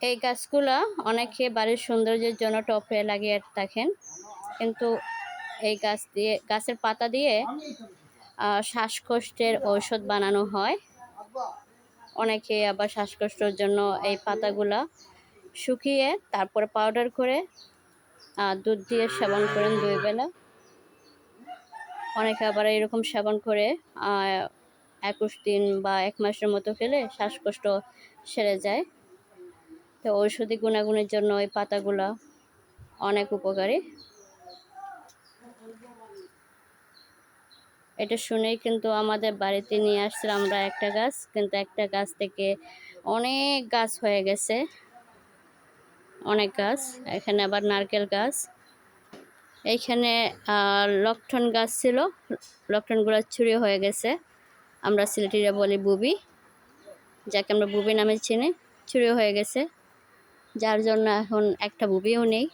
এই গাছগুলা অনেকে বাড়ির সৌন্দর্যের জন্য টপে লাগিয়ে থাকেন, কিন্তু এই গাছের পাতা দিয়ে শ্বাসকষ্টের ঔষধ বানানো হয়। অনেকে আবার শ্বাসকষ্টের জন্য এই পাতাগুলা শুকিয়ে তারপরে পাউডার করে দুধ দিয়ে সেবন করেন 2 বেলা। অনেকে আবার এরকম সেবন করে 21 দিন বা 1 মাসের মতো খেলে শ্বাসকষ্ট সেরে যায়। তো ঔষধি গুণাগুণের জন্য এই পাতাগুলা অনেক উপকারী। এটা শুনেই কিন্তু আমাদের বাড়িতে নিয়ে আসছিলাম আমরা একটা গাছ, কিন্তু একটা গাছ থেকে অনেক গাছ হয়ে গেছে, অনেক গাছ। এখানে আবার নারকেল গাছ, এইখানে লক্ষণ গাছ ছিল, লক্ষণগুলো ছুরি হয়ে গেছে। আমরা সিলেটিরা বলি বুবি, যাকে আমরা বুবি নামে চিনি, ছুরি হয়ে গেছে, যার জন্য এখন একটা বুবিও নেই।